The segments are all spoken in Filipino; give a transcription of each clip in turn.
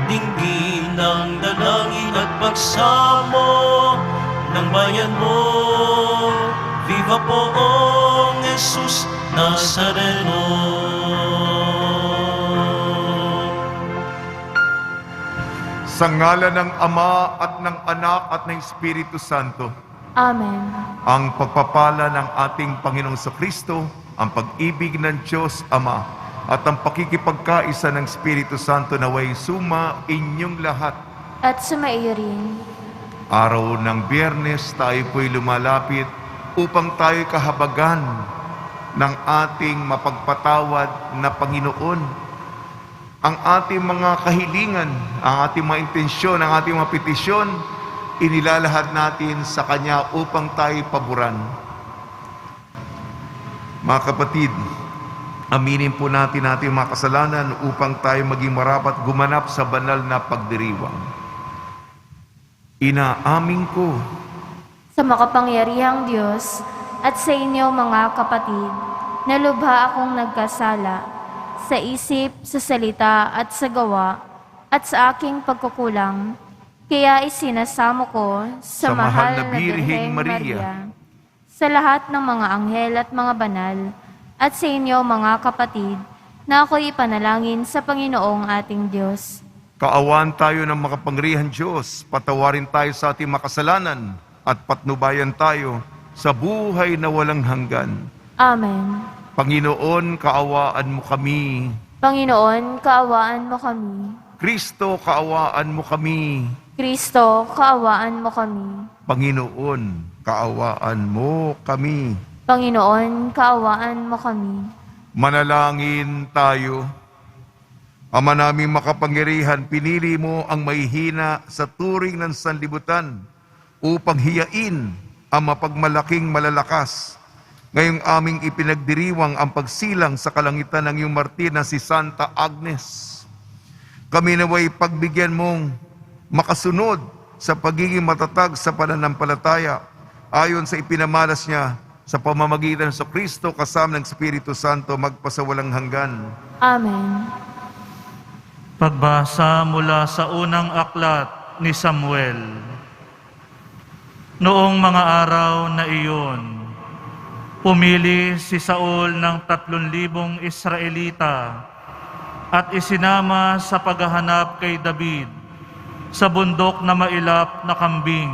dinggin ng dalangin at pagsamo ng bayan mo. Viva Poong Jesus Nazareno. Sa ngalan ng Ama at ng Anak at ng Espiritu Santo. Amen. Ang pagpapala ng ating Panginoong Kristo, ang pag-ibig ng Diyos Ama, at ang pakikipagkaisa ng Espiritu Santo naway suma inyong lahat. At sumaiyo rin. Araw ng Biyernes, tayo po'y lumalapit upang tayo kahabagan ng ating mapagpatawad na Panginoon. Ang ating mga kahilingan, ang ating mga intensyon, ang ating mga petisyon, inilalahad natin sa Kanya upang tayo paboran. Mga kapatid, aminin po natin ating mga kasalanan upang tayo maging marapat gumanap sa banal na pagdiriwang. Inaamin ko Sa makapangyarihang Diyos at sa inyo mga kapatid, na lubha akong nagkasala sa isip, sa salita at sa gawa at sa aking pagkukulang. Kaya isinasamo ko sa mahal na Birheng Maria, sa lahat ng mga anghel at mga banal, at sa inyo mga kapatid, na ako'y ipanalangin sa Panginoong ating Diyos. kaawaan tayo ng makapangyarihang Diyos, patawarin tayo sa ating makasalanan, at patnubayan tayo sa buhay na walang hanggan. Amen. Panginoon, kaawaan mo kami. Panginoon, kaawaan mo kami. Kristo, kaawaan mo kami. Kristo, kaawaan mo kami. Panginoon, kaawaan mo kami. Panginoon, kaawaan mo kami. Manalangin tayo. Ama naming makapangyarihan, pinili mo ang mahihina sa turing ng sanlibutan upang hiyain ang mapagmalaking malalakas. Ngayong aming ipinagdiriwang ang pagsilang sa kalangitan ng iyong martir na si Santa Agnes. Kami naway pagbigyan mong makasunod sa pagiging matatag sa pananampalataya ayon sa ipinamalas niya sa pamamagitan sa Kristo kasama ng Espiritu Santo magpasawalang hanggan. Amen. Pagbasa mula sa unang aklat ni Samuel. Noong mga araw na iyon, pumili si Saul ng 3,000 Israelita at isinama sa paghahanap kay David sa bundok na mailap na kambing.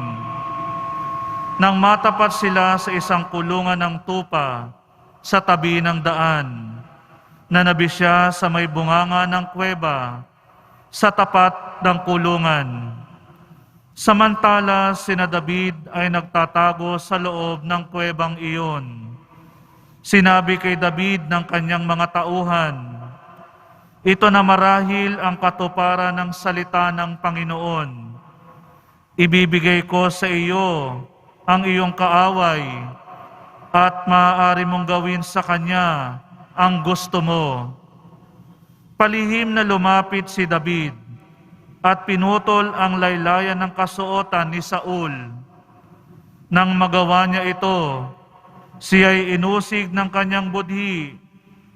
Nang matapat sila sa isang kulungan ng tupa sa tabi ng daan, nanabi siya sa may bunganga ng kuweba sa tapat ng kulungan. Samantala, sina David ay nagtatago sa loob ng kuwebang iyon. Sinabi kay David ng kanyang mga tauhan, "Ito na marahil ang katuparan ng salita ng Panginoon. Ibibigay ko sa iyo ang iyong kaaway at maaari mong gawin sa kanya ang gusto mo." Palihim na lumapit si David at pinutol ang laylayan ng kasuotan ni Saul. Nang magawa niya ito, siya'y inusig ng kanyang budhi,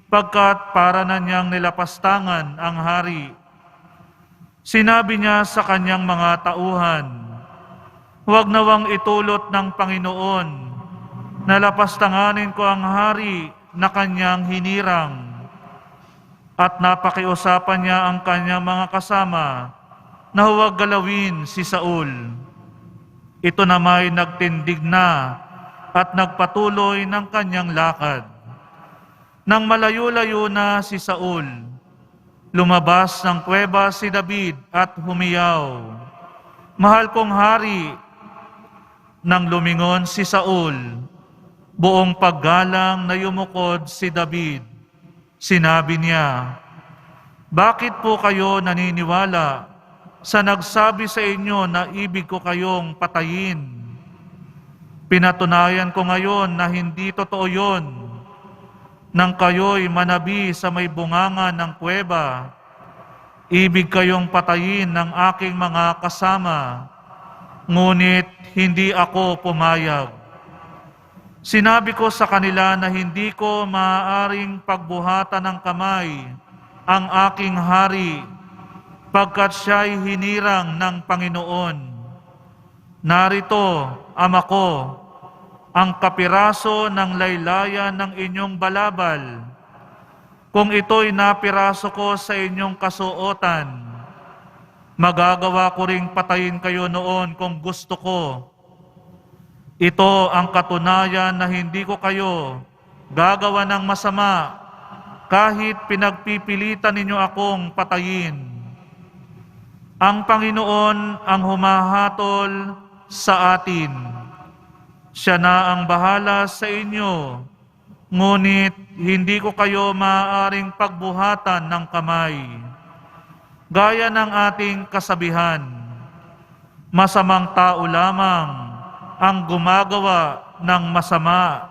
pagkat para na niyang nilapastangan ang hari. Sinabi niya sa kanyang mga tauhan, "Huwag nawang itulot ng Panginoon, na lapastanganin ko ang hari na kanyang hinirang." At napakiusapan niya ang kanyang mga kasama na huwag galawin si Saul. Ito nama'y nagtindig na at nagpatuloy ng kanyang lakad. Nang malayo-layo na si Saul, lumabas ng kuweba si David at humiyaw, "Mahal kong hari." Nang lumingon si Saul, buong paggalang na yumukod si David. Sinabi niya, "Bakit po kayo naniniwala sa nagsabi sa inyo na ibig ko kayong patayin? Pinatunayan ko ngayon na hindi totoo yon. Nang kayo'y manabi sa may bunganga ng kuweba, ibig kayong patayin ng aking mga kasama, ngunit hindi ako pumayag. Sinabi ko sa kanila na hindi ko maaaring pagbuhatan ng kamay ang aking hari pagkat siya'y hinirang ng Panginoon. Narito, Ama ko, ang kapiraso ng laylayan ng inyong balabal. Kung ito'y napiraso ko sa inyong kasuotan, magagawa ko ring patayin kayo noon kung gusto ko. Ito ang katunayan na hindi ko kayo gagawa ng masama kahit pinagpipilitan ninyo akong patayin. Ang Panginoon ang humahatol sa atin. Siya na ang bahala sa inyo, ngunit hindi ko kayo maaaring pagbuhatan ng kamay. Gaya ng ating kasabihan, masamang tao lamang ang gumagawa ng masama.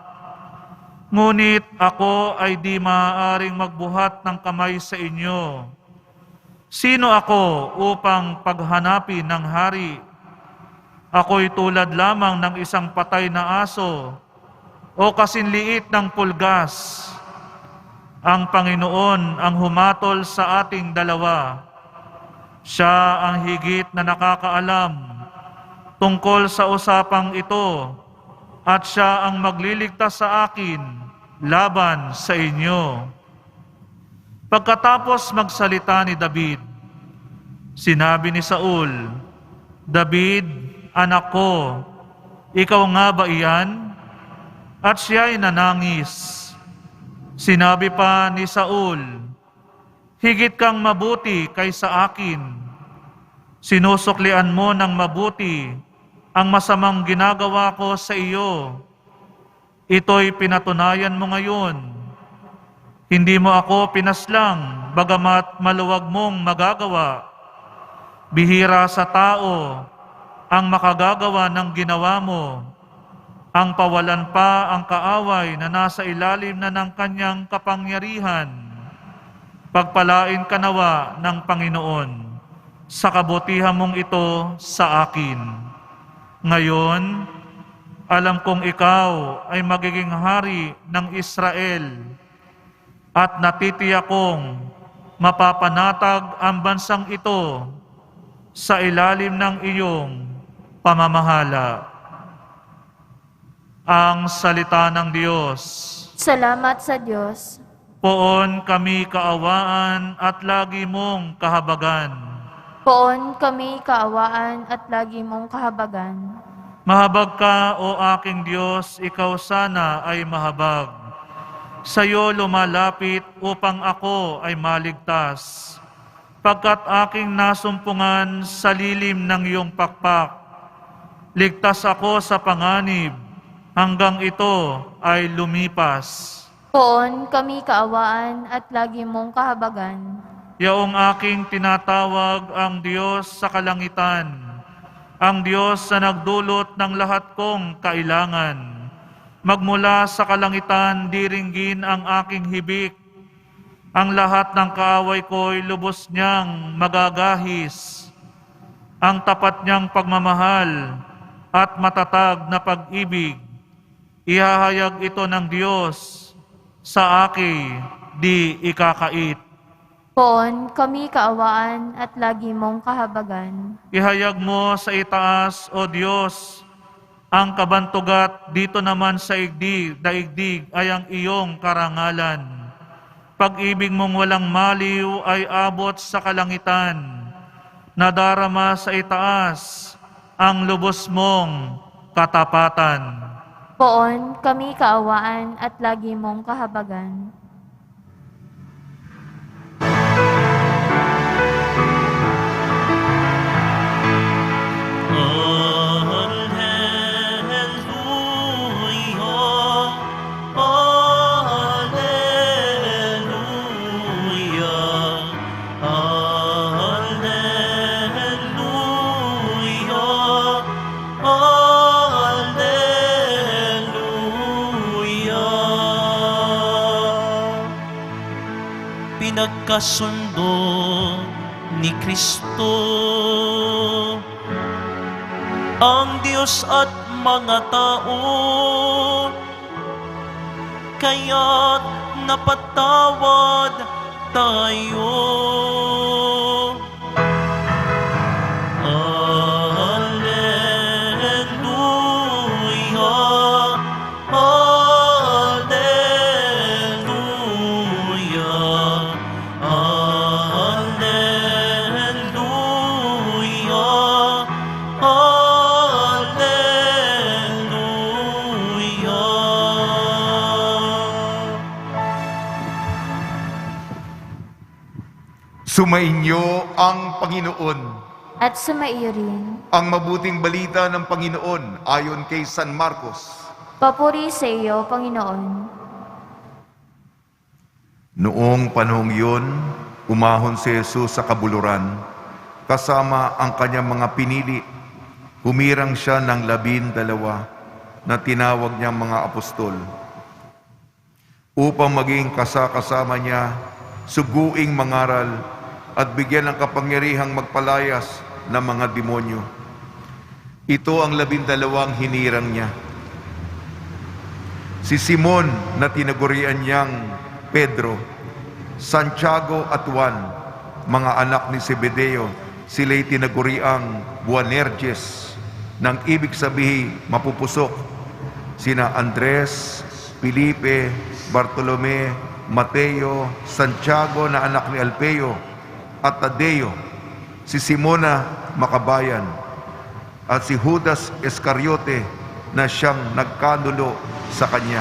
Ngunit ako ay di maaaring magbuhat ng kamay sa inyo. Sino ako upang paghanapin ng hari? Ako'y tulad lamang ng isang patay na aso o kasinliit ng pulgas. Ang Panginoon ang humatol sa ating dalawa. Siya ang higit na nakakaalam tungkol sa usapang ito at siya ang magliligtas sa akin laban sa inyo. Pagkatapos magsalita ni David, sinabi ni Saul, David, anak ko, ikaw nga ba iyan? At siya'y nanangis. Sinabi pa ni Saul, higit kang mabuti kaysa akin. Sinusuklian mo ng mabuti ang masamang ginagawa ko sa iyo. Ito'y pinatunayan mo ngayon. Hindi mo ako pinaslang, bagamat maluwag mong magagawa. Bihira sa tao ang makagagawa ng ginawa mo. Ang pawalan pa ang kaaway na nasa ilalim na ng kanyang kapangyarihan. Pagpalain ka nawa ng Panginoon sa kabutihan mong ito sa akin. Ngayon, alam kong ikaw ay magiging hari ng Israel at natitiyak kong mapapanatag ang bansang ito sa ilalim ng iyong pamamahala. Ang salita ng Diyos. Salamat sa Diyos. Poon kami kaawaan at lagi mong kahabagan. Poon kami kaawaan at lagi mong kahabagan. Mahabag ka, O aking Diyos, ikaw sana ay mahabag. Sa iyo lumalapit upang ako ay maligtas. Pagkat aking nasumpungan sa lilim ng iyong pakpak, ligtas ako sa panganib hanggang ito ay lumipas. Poon kami kaawaan at lagi mong kahabagan. Yaong aking tinatawag ang Diyos sa kalangitan, ang Diyos na nagdulot ng lahat kong kailangan. Magmula sa kalangitan, diringgin ang aking hibik. Ang lahat ng kaaway ko'y lubos niyang magagahis. Ang tapat niyang pagmamahal at matatag na pag-ibig, ihahayag ito ng Diyos sa akin, di ikakait. Poon kami kaawaan at lagi mong kahabagan. Ihayag mo sa itaas, O Diyos, ang kabantugat, dito naman sa daigdig ay ang iyong karangalan. Pag-ibig mong walang maliw ay abot sa kalangitan. Nadarama sa itaas ang lubos mong katapatan. Poon kami kaawaan at lagi mong kahabagan. Pinagkasundo ni Kristo ang Diyos at mga tao, kaya't napatawad tayo. Sumainyo ang Panginoon. At sumaiyo rin. Ang mabuting balita ng Panginoon ayon kay San Marcos. Papuri sa iyo, Panginoon. Noong panahong yun, umahon si Jesus sa kabuluran, kasama ang kanyang mga pinili. Humirang siya ng 12 na tinawag niyang mga apostol, upang maging kasama niya, suguing mangaral, at bigyan ng kapangyarihang magpalayas ng mga demonyo. Ito ang 12 hinirang niya. Si Simon na tinagurian niyang Pedro, Santiago at Juan, mga anak ni Zebedeo, sila'y tinaguriang Boanerges, nang ibig sabihin mapupusok. Sina Andres, Felipe, Bartolome, Mateo, Santiago na anak ni Alpeo, at Tadeo, si Simona Makabayan, at si Judas Iscariote na siyang nagkanulo sa kanya.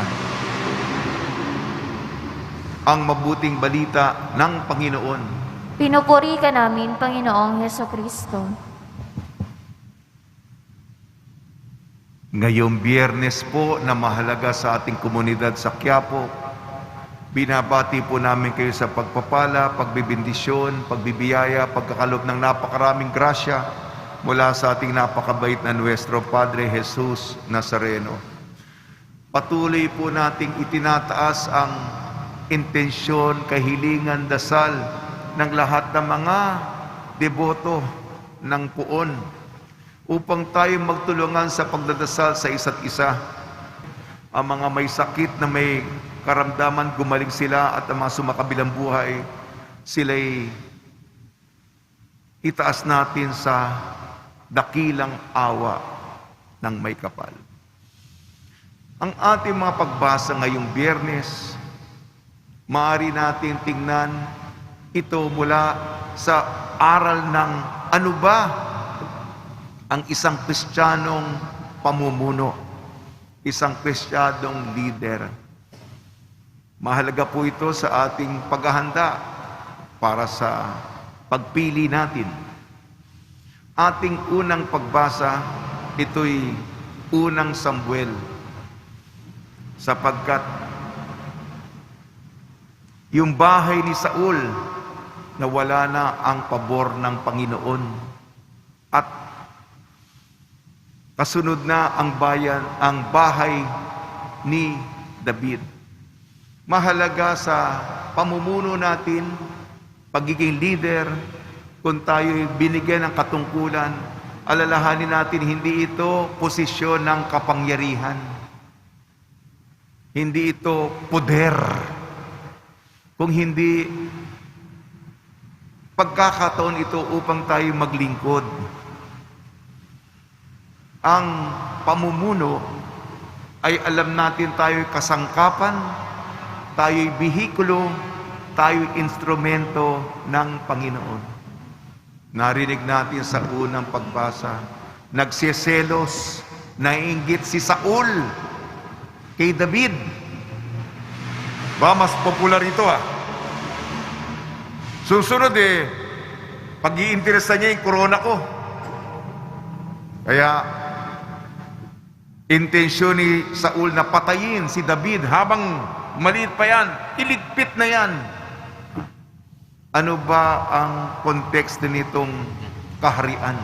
Ang mabuting balita ng Panginoon. Pinupuri ka namin, Panginoong Hesukristo. Ngayong Biyernes po na mahalaga sa ating komunidad sa Quiapo, binabati po namin kayo sa pagpapala, pagbibindisyon, pagbibiyaya, pagkakalob ng napakaraming grasya mula sa ating napakabait na Nuestro Padre Jesus Nazareno. Patuloy po nating itinataas ang intensyon, kahilingan, dasal ng lahat ng mga deboto ng puon upang tayo magtulungan sa pagdadasal sa isa't isa. Ang mga may sakit na may karamdaman, gumaling sila, at ang mga sumakabilang buhay, sila'y itaas natin sa dakilang awa ng may kapal. Ang ating mga pagbasa ngayong Biyernes, maaari natin tingnan ito mula sa aral ng ano ba ang isang Kristiyanong pamumuno, isang Kristiyanong leader. Mahalaga po ito sa ating paghahanda para sa pagpili natin. Ating unang pagbasa, ito'y unang Samuel, sapagkat yung bahay ni Saul, nawala na ang pabor ng Panginoon, at kasunod na ang bahay ni David. Mahalaga sa pamumuno natin, pagiging leader, kung tayo'y binigyan ng katungkulan, alalahanin natin hindi ito posisyon ng kapangyarihan. Hindi ito poder. Kung hindi, pagkakataon ito upang tayo maglingkod. Ang pamumuno ay alam natin tayo'y kasangkapan, tayo'y bihikulo, tayo'y instrumento ng Panginoon. Narinig natin sa unang pagbasa, nagsiselos, naiinggit si Saul kay David. Ba, mas popular ito Susunod pag-iinteresa niya yung korona ko. Kaya, intensyon ni Saul na patayin si David habang maliit pa yan, iligpit na yan. Ano ba ang konteksto nitong kaharian?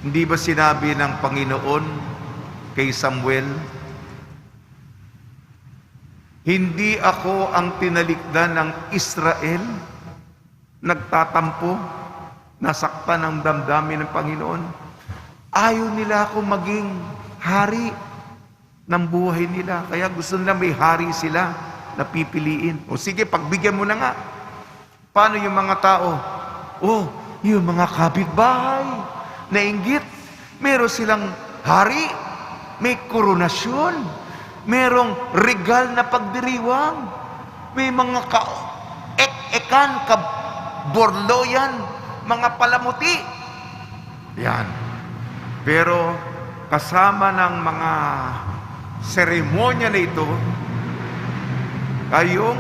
Hindi ba sinabi ng Panginoon kay Samuel, hindi ako ang tinalikdan ng Israel, nagtatampo, nasaktan ang damdamin ng Panginoon. Ayaw nila ako maging hari ng buhay nila. Kaya gusto nila may hari sila na pipiliin. O sige, pagbigyan mo na nga. Paano yung mga tao? Oh, yung mga kapitbahay, nainggit. Meron silang hari, may koronasyon, merong regal na pagdiriwang, may mga ek-ekan, kaborloyan, mga palamuti. Yan. Pero kasama ng mga seremonya na ito, kayong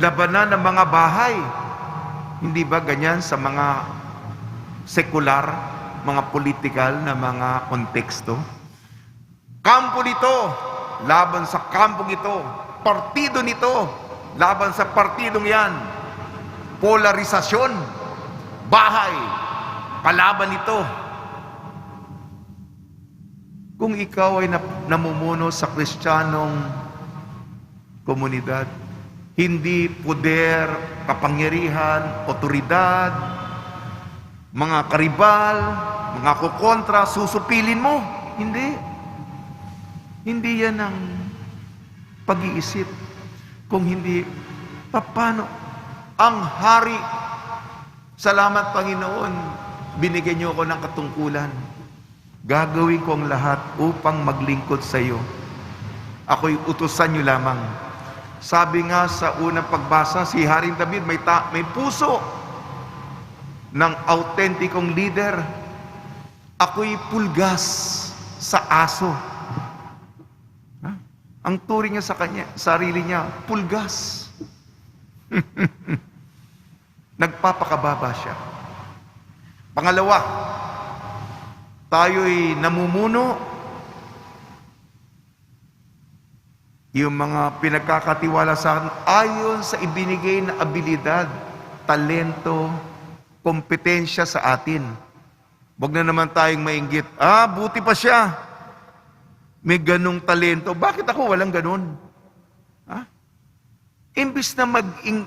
labanan ng mga bahay, Hindi ba ganyan sa mga sekular, mga political na mga konteksto? Kampo nito, laban sa kampong ito. Partido nito, laban sa partidong yan. Polarisasyon, bahay, kalaban nito. Kung ikaw ay namumuno sa Kristiyanong komunidad, hindi poder, kapangyarihan, otoridad, mga karibal, mga kukontra, susupilin mo. Hindi. Hindi yan ang pag-iisip. Kung hindi, paano? Ang hari, salamat Panginoon, binigyan niyo ako ng katungkulan. Gagawin ko ang lahat upang maglingkod sa iyo. Ako'y utusan niyo lamang. Sabi nga sa unang pagbasa, si Haring David may puso ng autentikong leader. Ako'y pulgas sa aso. Ang turing niya sa kanya, sarili niya, pulgas. Nagpapakababa siya. Pangalawa, tayo'y namumuno. Yung mga pinagkakatiwala sa akin, ayon sa ibinigay na abilidad, talento, kompetensya sa atin. Huwag na naman tayong mainggit, buti pa siya. May ganong talento. Bakit ako walang ganon? Imbis na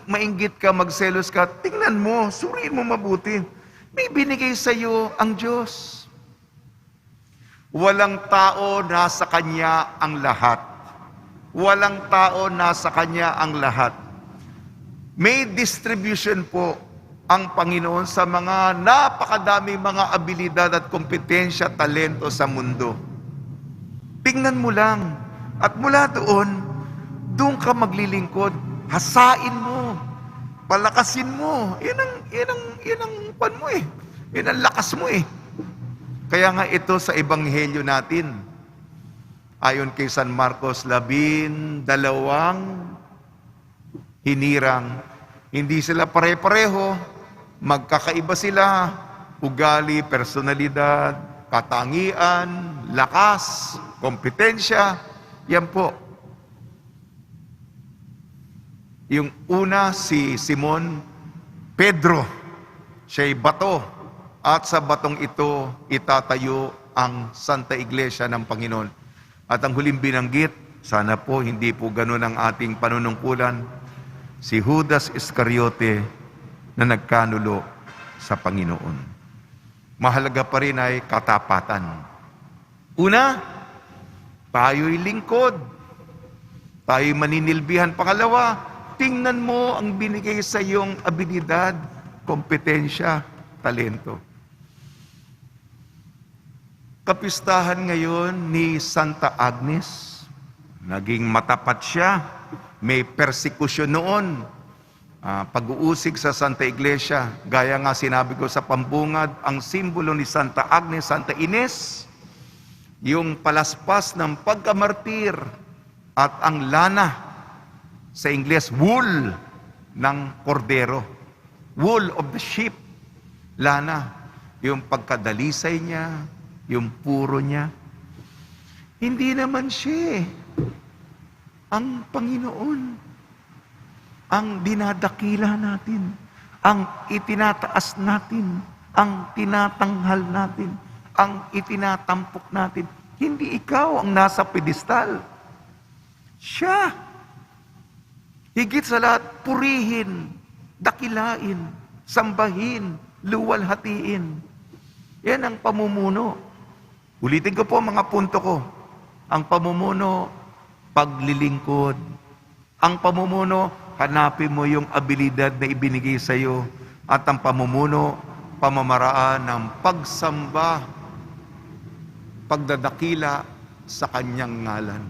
mainggit ka, magselos ka, tingnan mo, suriin mo mabuti. May binigay sa iyo ang Diyos. Walang tao nasa Kanya ang lahat. Walang tao nasa Kanya ang lahat. May distribution po ang Panginoon sa mga napakadami mga abilidad at kompetensya, talento sa mundo. Tingnan mo lang. At mula doon ka maglilingkod. Hasain mo. Palakasin mo. Yan ang pan mo eh. Yan ang lakas mo eh. Kaya nga ito sa Ebanghelyo natin, ayon kay San Marcos, 12 hinirang. Hindi sila pare-pareho. Magkakaiba sila. Ugali, personalidad, katangian, lakas, kompetensya. Yan po. Yung una, si Simon Pedro. Siya'y bato. At sa batong ito, itatayo ang Santa Iglesia ng Panginoon. At ang huling binanggit, sana po hindi po ganun ang ating panunungkulan, si Judas Iscariote na nagkanulo sa Panginoon. Mahalaga pa rin ay katapatan. Una, tayo'y lingkod. Tayo'y maninilbihan. Pangalawa, tingnan mo ang binigay sa iyong abilidad, kompetensya, talento. Kapistahan ngayon ni Santa Agnes. Naging matapat siya. May persekusyon noon. Pag-uusig sa Santa Iglesia. Gaya nga sinabi ko sa pambungad, ang simbolo ni Santa Agnes, Santa Ines, yung palaspas ng pagkamartir at ang lana, sa Ingles, wool ng kordero. Wool of the sheep. Lana. Yung pagkadalisay niya, yung puro niya. Hindi naman siya ang Panginoon. Ang dinadakila natin. Ang itinataas natin. Ang tinatanghal natin. Ang itinatampok natin. Hindi ikaw ang nasa pedestal. Siya. Higit sa lahat, purihin, dakilain, sambahin, luwalhatiin. Yan ang pamumuno. Ulitin ko po mga punto ko. Ang pamumuno, paglilingkod. Ang pamumuno, hanapin mo yung abilidad na ibinigay sa iyo. At ang pamumuno, pamamaraan ng pagsamba, pagdadakila sa kanyang ngalan.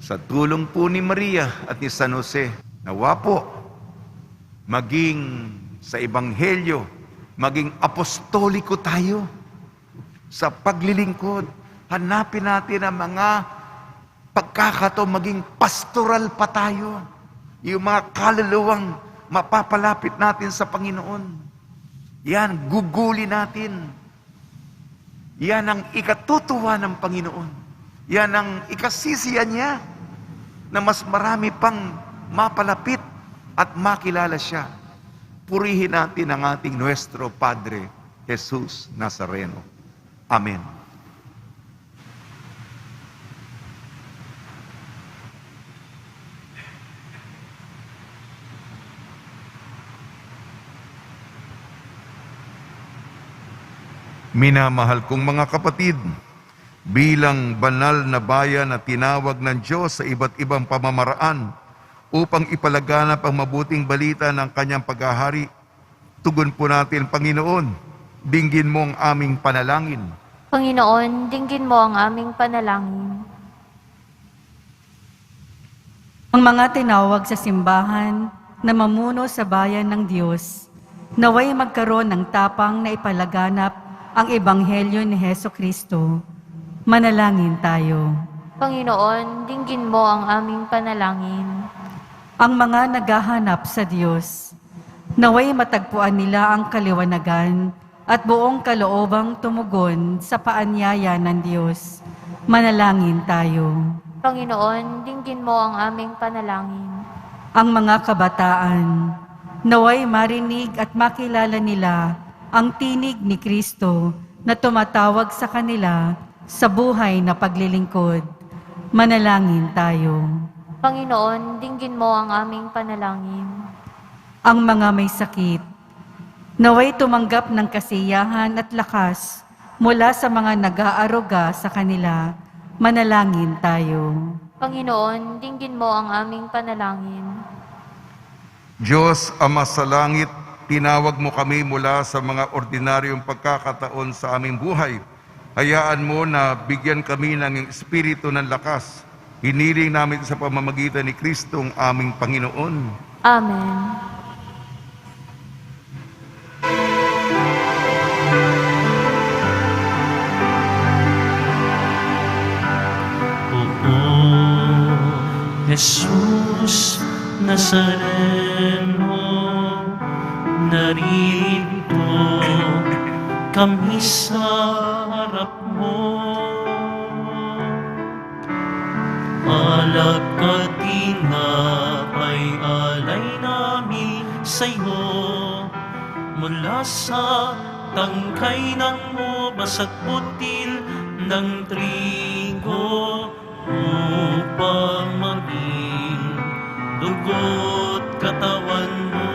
Sa tulong po ni Maria at ni San Jose, nawa po, maging sa Ebanghelyo, maging apostoliko tayo sa paglilingkod. Hanapin natin ang mga pagkakataon, maging pastoral pa tayo. yung mga kaluluwang mapapalapit natin sa Panginoon. Yan, guguli natin. Yan ang ikatutuwa ng Panginoon. Yan ang ikasisiyan niya na mas marami pang mapalapit at makilala siya. Purihin natin ang ating Nuestro Padre, Jesus Nazareno. Amen. Minamahal kong mga kapatid, bilang banal na bayan na tinawag ng Diyos sa iba't ibang pamamaraan upang ipalaganap ang mabuting balita ng kanyang paghahari, tugon po natin, Panginoon, dinggin mo ang aming panalangin. Panginoon, dinggin mo ang aming panalangin. Ang mga tinawag sa simbahan na mamuno sa bayan ng Diyos, naway magkaroon ng tapang na ipalaganap ang Ebanghelyo ni Hesukristo. Manalangin tayo. Panginoon, dinggin mo ang aming panalangin. Ang mga naghahanap sa Diyos, naway matagpuan nila ang kaliwanagan at buong kaloobang tumugon sa paanyaya ng Diyos. Manalangin tayo. Panginoon, dinggin mo ang aming panalangin. Ang mga kabataan, naway marinig at makilala nila ang tinig ni Kristo na tumatawag sa kanila sa buhay na paglilingkod. Manalangin tayo. Panginoon, dinggin mo ang aming panalangin. Ang mga may sakit, naway tumanggap ng kasiyahan at lakas mula sa mga nag-aaruga sa kanila. Manalangin tayo. Panginoon, dinggin mo ang aming panalangin. Diyos, Ama sa langit, tinawag mo kami mula sa mga ordinaryong pagkakataon sa aming buhay. Hayaan mo na bigyan kami ng espiritu ng lakas. Hiniling namin sa pamamagitan ni Kristo ang aming Panginoon. Amen. Oo, Jesus Nazareno, narito kami sa harap mo. Alak at tinapay alay namin sa'yo, mula sa tangkay ng mubas at butil ng trigo, upang maging dugo't katawan mo.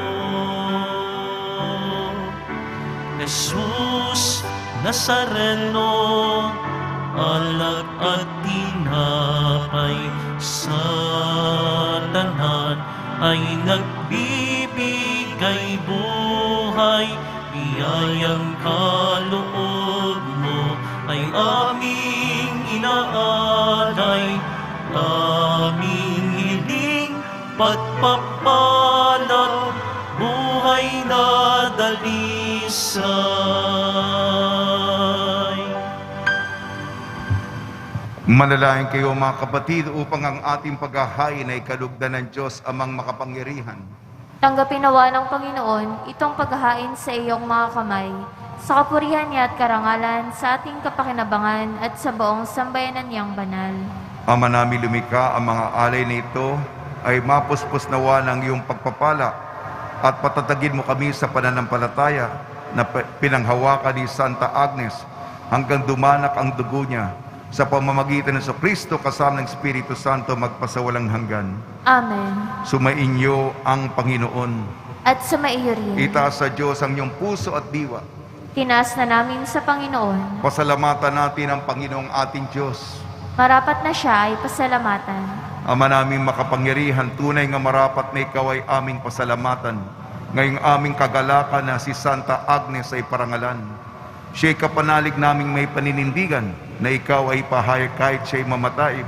Jesus Nazareno, alak at tinapay sa tanan ay nagbibigay buhay. Biyayang kaloob mo ay aming inaalay, aming hiling pagpapalat, buhay na dalisay. Manalangin kayo mga kapatid upang ang ating paghahain ay kalugdan ng Diyos amang makapangyarihan. Tanggapin nawa ng Panginoon itong paghahain sa iyong mga kamay, sa kapurihan niya at karangalan, sa ating kapakinabangan at sa buong sambayanan niyang banal. Ama namin lumikha, ang mga alay na ito ay mapuspos nawa ng iyong pagpapala at patatagin mo kami sa pananampalataya na pinanghawakan ni Santa Agnes hanggang dumanak ang dugo niya sa pamamagitan ng Kristo kasama ng Espiritu Santo magpasawalang hanggan. Amen. Sumainyo ang Panginoon. At sumaiyo rin. Itaas sa Diyos ang iyong puso at diwa. Tinaas na namin sa Panginoon. Pasalamatan natin ang Panginoong ating Diyos. Marapat na siya ay pasalamatan. Ama naming makapangyarihan, tunay nga marapat na ikaw ay aming pasalamatan. Ngayong aming kagalakan na si Santa Agnes ay parangalan. Siya'y kapanalig naming may paninindigan na ikaw ay pahayag kahit siya'y mamatay,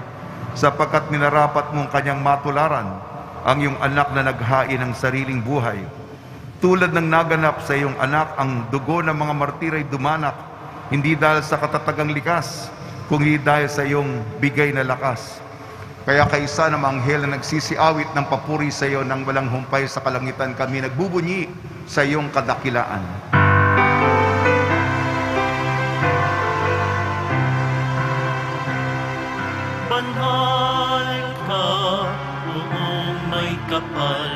sapagkat minarapat mong kanyang matularan ang iyong anak na naghain ng sariling buhay. Tulad ng naganap sa iyong anak, ang dugo ng mga martir ay dumanak, hindi dahil sa katatagang likas, kundi dahil sa iyong bigay na lakas. Kaya kaisa ng mga anghel na nagsisiawit ng papuri sa iyo nang walang humpay sa kalangitan, kami nagbubunyi sa iyong kadakilaan. Banal ka, buong may kapal,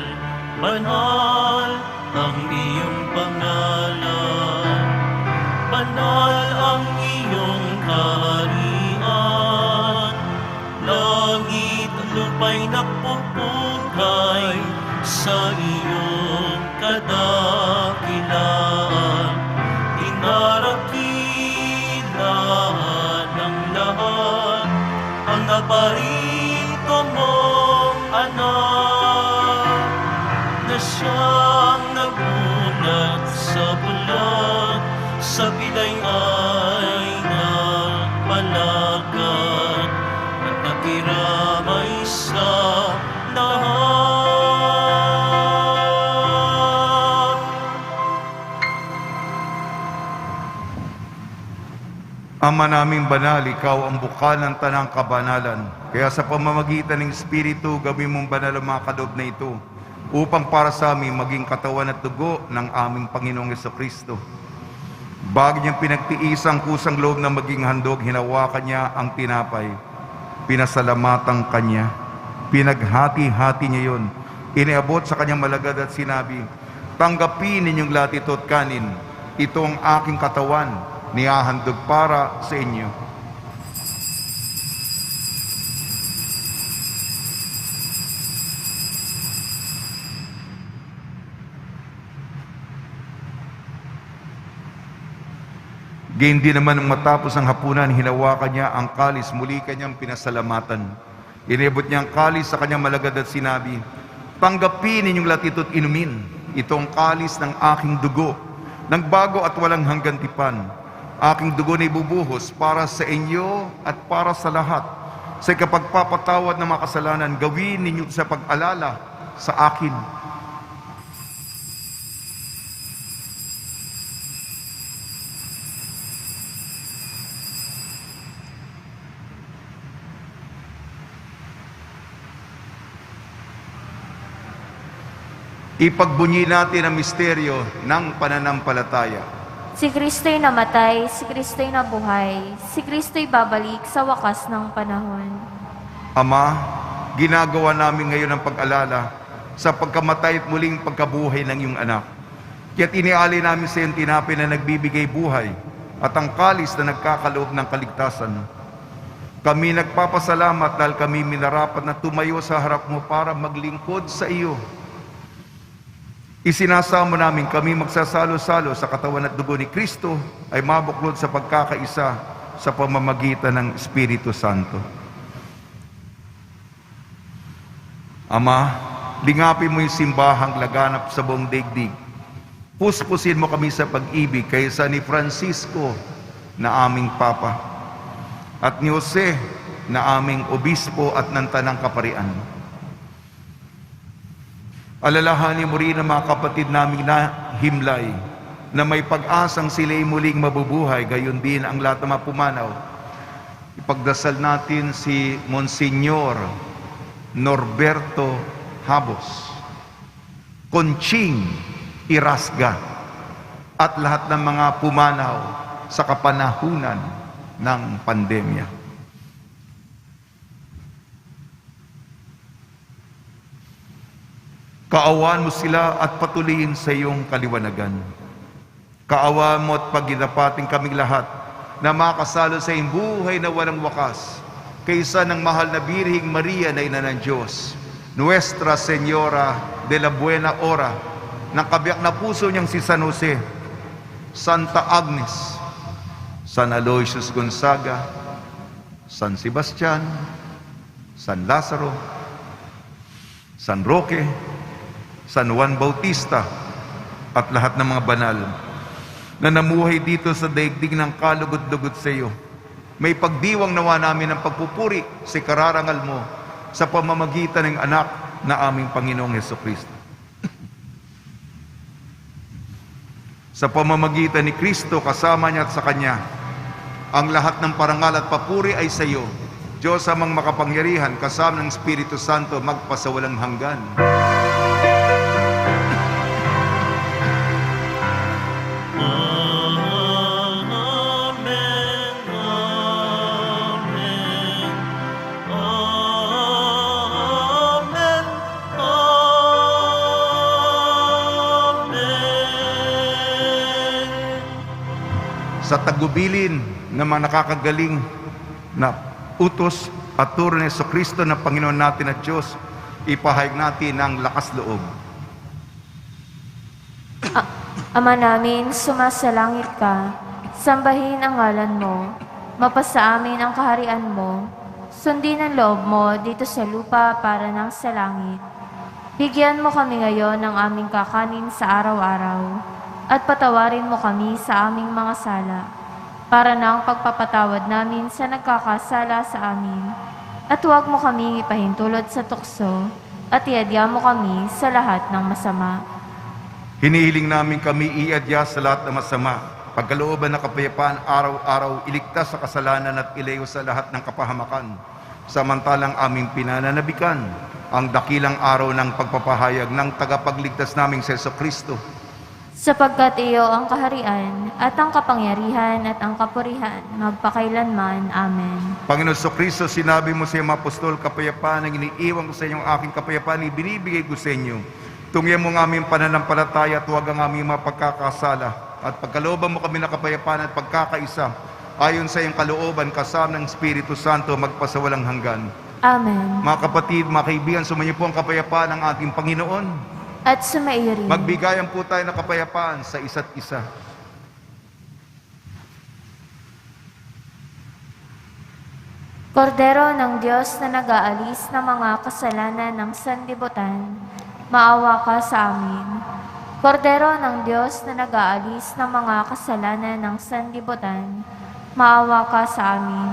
banal ang iyong pangalan, banal ang iyong kaharian, langit at lupa'y nagpupugay sa iyong kadakilaan, dinarakilan ng lahat ang naparito mong anak na siyang nagulat sa bulan, sa bilay ay nagpalagan at nakiramay sa lahat. Ama naming banal, ikaw ang bukal ng tanang kabanalan. Kaya sa pamamagitan ng Espiritu, gawin mong banal ang mga kaloob na ito, upang para sa amin maging katawan at dugo ng aming Panginoong Jesucristo. Bago niyang pinagtiis ang kusang loob na maging handog, hinawakan niya ang tinapay. Pinasalamatan kanya. Pinaghati-hati niya yun. Iniabot sa kanyang malagad at sinabi, "Tanggapin ninyong lahat ito at kanin. Ito ang aking katawan, nihahandog para sa inyo." Gayon din naman nang matapos ang hapunan, hinawakan niya ang kalis, muli kanyang pinasalamatan. Inibot niya ang kalis sa kanyang malagad at sinabi, "Tanggapin ninyong lahat ito at inumin. Ito ang kalis ng aking dugo, ng bago at walang hanggan tipan. Aking dugo na ibubuhos para sa inyo at para sa lahat. Sa kapagpapatawad ng mga kasalanan, gawin ninyo sa pag-alala sa akin." Ipagbunyi natin ang misteryo ng pananampalataya. Si Kristo'y namatay, si Kristo'y nabuhay, si Kristo'y babalik sa wakas ng panahon. Ama, ginagawa namin ngayon ang pag-alala sa pagkamatay at muling pagkabuhay ng iyong anak. Kaya't inialay namin sa iyong tinapay na nagbibigay buhay at ang kalis na nagkakaloob ng kaligtasan. Kami nagpapasalamat dahil kami minarapat na tumayo sa harap mo para maglingkod sa iyo. Isinasamo namin kami magsasalo-salo sa katawan at dugo ni Kristo ay mabuklod sa pagkakaisa sa pamamagitan ng Espiritu Santo. Ama, lingapin mo yung simbahang laganap sa buong daigdig. Puspusin mo kami sa pag-ibig kaysa ni Francisco na aming Papa at ni Jose na aming Obispo at ng Tanang Kaparian. Alalahanin mo rin ang mga kapatid naming na himlay na may pag-asang sila'y muling mabubuhay, gayon din ang lahat ng mga pumanaw. Ipagdasal natin si Monsignor Norberto Habos, Conching Irasga, at lahat ng mga pumanaw sa kapanahunan ng pandemya. Kaawaan mo sila at patuloyin sa iyong kaliwanagan. Kaawaan mo at paginapating kaming lahat na makasalo sa iyong buhay na walang wakas kaysa ng mahal na Birhing Maria na Ina ng Diyos, Nuestra Señora de la Buena Hora, ng kabiyak na puso niyang si San Jose, Santa Agnes, San Aloysius Gonzaga, San Sebastian, San Lazaro, San Roque, San Juan Bautista, at lahat ng mga banal na namuhay dito sa daigdig ng kalugod-lugod sa iyo. May pagdiwang nawa namin ng pagpupuri sa kararangal mo sa pamamagitan ng anak na aming Panginoong Jesucristo. Sa pamamagitan ni Kristo, kasama niya at sa Kanya, ang lahat ng parangal at papuri ay sa iyo, Diyos amang makapangyarihan, kasama ng Espiritu Santo, magpasawalang hanggan. Amen. Amen. Amen. Amen. Sa tagubilin ng mga nakakagaling na utos at turo ni Jesucristo na Panginoon natin at Diyos, ipahayag natin ang lakas loob. Ama namin, sumasalangit ka, sambahin ang ngalan mo, mapasa amin ang kaharian mo, sundin ang loob mo dito sa lupa para ng sa langit. Bigyan mo kami ngayon ng aming kakanin sa araw-araw, at patawarin mo kami sa aming mga sala, para ng pagpapatawad namin sa nagkakasala sa amin. At huwag mo kami ipahintulot sa tukso, at iadya mo kami sa lahat ng masama. Hinihiling namin kami iadya sa lahat ng masama, pagkalooban na kapayapaan araw-araw, iligtas sa kasalanan at ilayo sa lahat ng kapahamakan. Samantalang aming pinananabikan ang dakilang araw ng pagpapahayag ng tagapagligtas naming si Jesucristo. Sapagkat iyo ang kaharian, at ang kapangyarihan, at ang kapurihan, magpakailanman. Amen. Panginoon Jesucristo, sinabi mo sa iyong mga apostol, kapayapaan ang iniiwan ko sa inyong aking kapayapaan, ibinibigay ko sa inyo. Tungyan mo ang aming pananampalataya at huwag ang aming mga pagkakasala. At pagkalooban mo kami ng kapayapaan at pagkakaisa, ayon sa iyong kalooban, kasama ng Espiritu Santo, magpasawalang hanggan. Amen. Mga kapatid, mga kaibigan, sumainyo po ang kapayapaan ng ating Panginoon. At sumaiyo rin. Magbigayan po tayo ng kapayapaan sa isa't isa. Kordero ng Diyos na nag-aalis ng mga kasalanan ng sanlibutan, maawa ka sa amin. Kordero ng Diyos na nag-aalis ng mga kasalanan ng sanlibutan, maawa ka sa amin.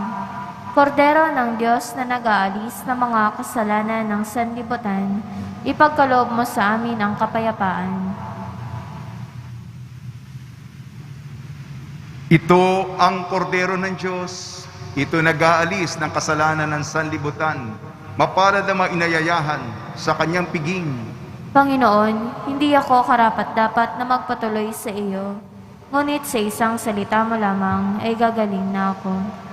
Kordero ng Diyos na nag-aalis ng mga kasalanan ng sanlibutan, ipagkaloob mo sa amin ang kapayapaan. Ito ang kordero ng Diyos. Ito nag-aalis ng kasalanan ng sanlibutan. Mapalad ang mga inayayahan sa kanyang piging. Panginoon, hindi ako karapat-dapat na magpatuloy sa iyo, ngunit sa isang salita mo lamang ay gagaling na ako.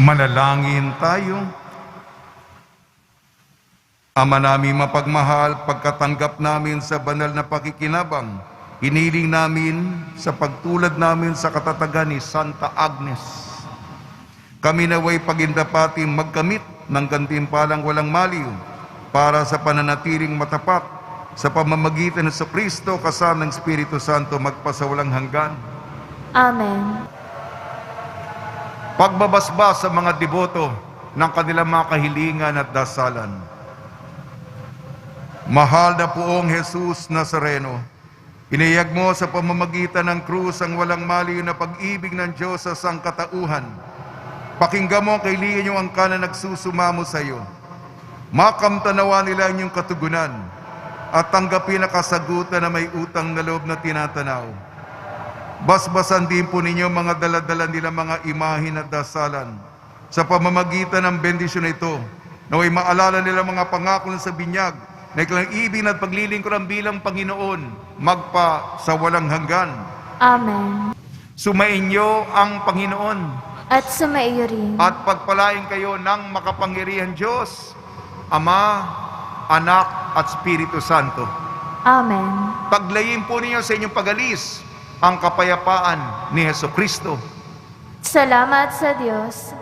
Manalangin tayo. Ama naming mapagmahal, pagkatanggap namin sa banal na pakikinabang, hiniling namin sa pagtulad namin sa katatagan ni Santa Agnes. Kami naway pagindapating magkamit ng gantimpalang walang maliw para sa pananatiling matapat sa pamamagitan ng Jesucristo kasama ng Espiritu Santo magpasawalang hanggan. Amen. Pagbabasbas sa mga deboto ng kanilang mga kahilingan at dasalan. Mahal na Poong Jesus Nazareno, inihayag mo sa pamamagitan ng krus ang walang maliw na pag-ibig ng Diyos sa sangkatauhan. Pakinggan mo ang kahilingan niyong angkan na nagsusumamo sa iyo. Makamtanawa nila inyong katugunan at tanggapin na kasagutan na may utang na loob na tinatanaw. Basbasan din po ninyo mga daladala nila mga imahin at dasalan. Sa pamamagitan ng bendisyon na ito, naway maalala nila mga pangako sa binyag na ilang ibig at paglilingkuran bilang Panginoon, magpa sa walang hanggan. Amen. Sumainyo ang Panginoon At sumaiyo rin. at pagpalain kayo ng makapangyarihan Diyos, Ama, Anak at Espiritu Santo. Amen. Paglayin po ninyo sa inyong pagalis ang kapayapaan ni Hesukristo. Salamat sa Diyos.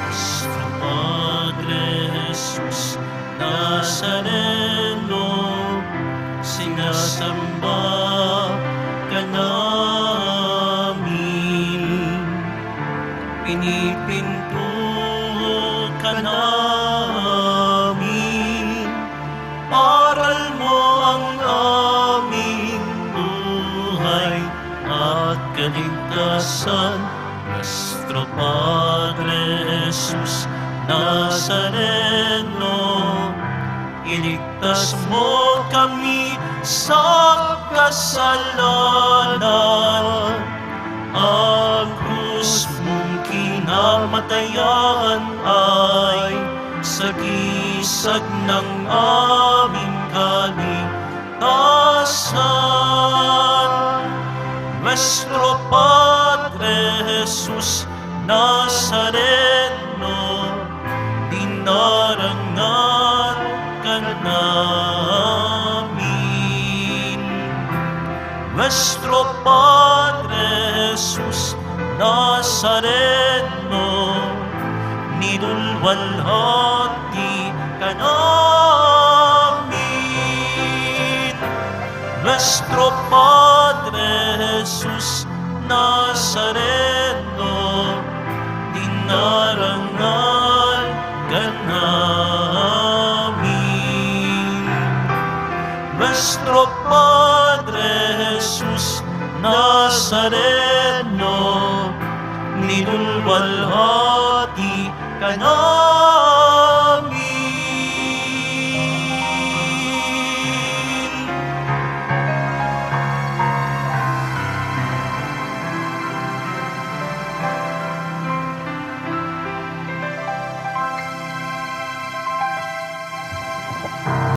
Nuestro Padre Jesus Nazareno, sinasamba ka namin, pinipinto ka namin, aral mo ang aming buhay at kaligtasan. Nuestro Padre Jesus Nazareno, iligtas mo kami sa kasalanan. Ang krus mong kinamatayan ay sagisag ng aming kaligtasan. Nuestro Padre Jesus Nazareno, dinarangan ka namin. Nuestro Padre Jesus Nazareno, nilulwalhati ka namin. Nuestro Padre Jesus Nazareno, dinarangan ka namin. Nuestro Padre Jesus Nazareno, nilulwalhati ka namin.